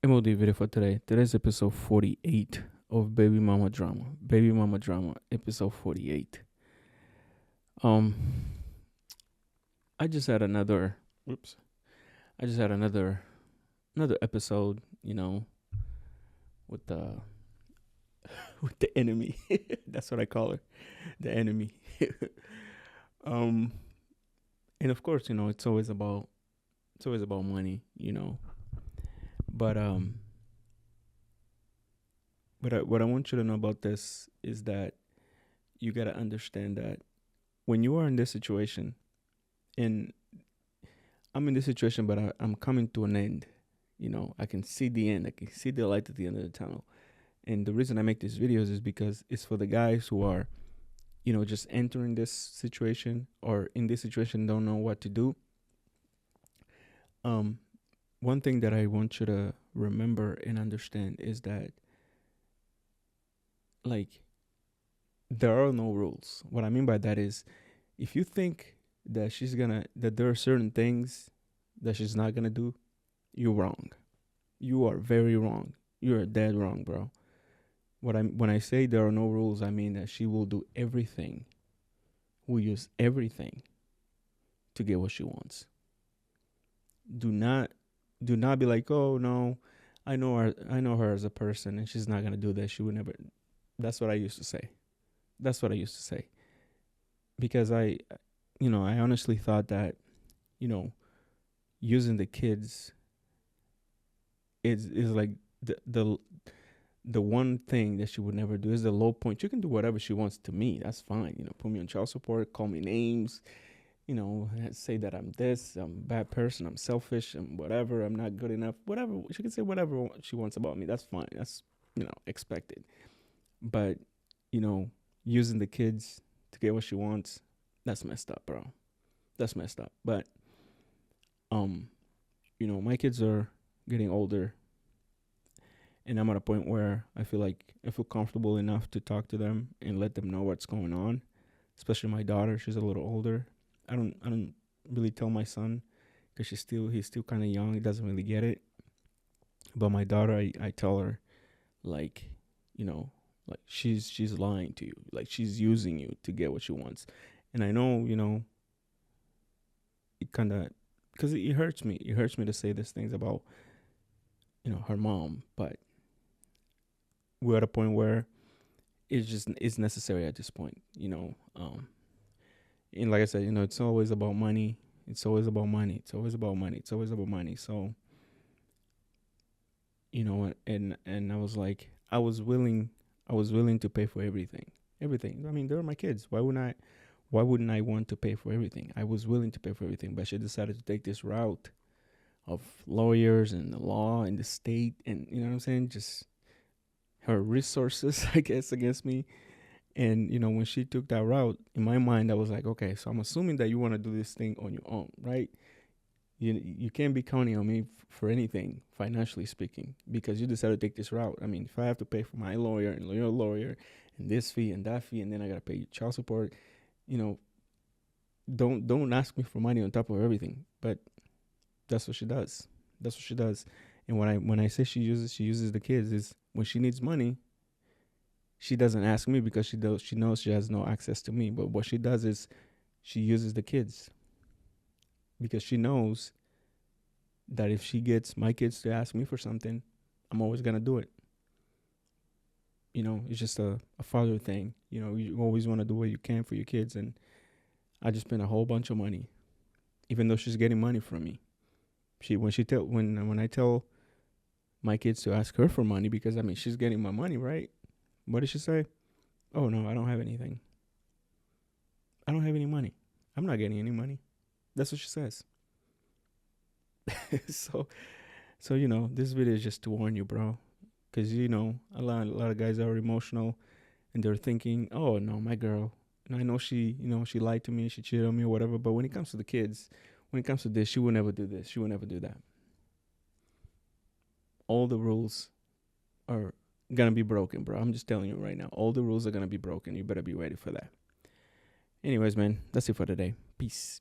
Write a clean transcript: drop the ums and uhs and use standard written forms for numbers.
MOD video for today. Today's episode 48 of Baby Mama Drama. Baby Mama Drama, episode 48. Um I just had another whoops. I just had another episode, with the with the enemy. That's what I call her. The enemy. um and of course, it's always about money. But what I want you to know about this is that you got to understand that when you are in this situation, and I'm in this situation, but I'm coming to an end. I can see the end. I can see the light at the end of the tunnel. And the reason I make these videos is because it's for the guys who are, just entering this situation or in this situation don't know what to do. Um, One thing that I want you to remember and understand is that, like, there are no rules. What I mean by that is, if you think that there are certain things that she's not gonna do, you're wrong. You are very wrong. You're dead wrong, bro. When I say there are no rules, I mean that she will do everything, will use everything to get what she wants. Do not do not be like, oh no, I know her as a person and she's not gonna do that. She would never. That's what I used to say. That's what I used to say. Because I honestly thought that, you know, using the kids is like the one thing that she would never do is the low point. She can do whatever she wants to me. That's fine. Put me on child support, call me names, say that I'm this, I'm a bad person, I'm selfish, and whatever, I'm not good enough. Whatever. She can say whatever she wants about me. That's fine. That's, expected. But, you know, using the kids to get what she wants, that's messed up, bro. That's messed up. But um, my kids are getting older, and I'm at a point where I feel comfortable enough to talk to them and let them know what's going on. Especially my daughter, she's a little older. I don't really tell my son because he's still kind of young. He doesn't really get it. But my daughter, I tell her, like, you know, like she's lying to you, like she's using you to get what she wants. And I know, it kind of, because it hurts me. It hurts me to say these things about, her mom, but we're at a point where it's necessary at this point. And like I said, it's always about money. It's always about money. It's always about money. It's always about money. So, and I was willing to pay for everything. Everything. I mean, they're my kids. Why wouldn't I want to pay for everything? I was willing to pay for everything, but she decided to take this route of lawyers and the law and the state, and you know what I'm saying? Just her resources, I guess, against me. And when she took that route, in my mind, I was like, okay, so I'm assuming that you want to do this thing on your own, right? You can't be counting on me for anything, financially speaking, because you decided to take this route. I mean, if I have to pay for my lawyer and your lawyer and this fee and that fee, and then I gotta pay child support, you know, don't ask me for money on top of everything. But that's what she does. That's what she does. And when I say she uses the kids is when she needs money, she doesn't ask me because she knows she has no access to me. But what she does is she uses the kids because she knows that if she gets my kids to ask me for something, I'm always gonna do it. It's just a father thing. You always want to do what you can for your kids, and I just spent a whole bunch of money, even though she's getting money from me. When I tell my kids to ask her for money, because I mean she's getting my money, right? What did she say? Oh no, I don't have anything. I don't have any money. I'm not getting any money. That's what she says. so this video is just to warn you, bro, because a lot of guys are emotional and they're thinking, oh no, my girl, and I know she lied to me, she cheated on me or whatever. But when it comes to the kids, when it comes to this, she will never do this. She will never do that. All the rules are gonna be broken, bro. I'm just telling you right now. All the rules are gonna be broken. You better be ready for that. Anyways, man, that's it for today. Peace.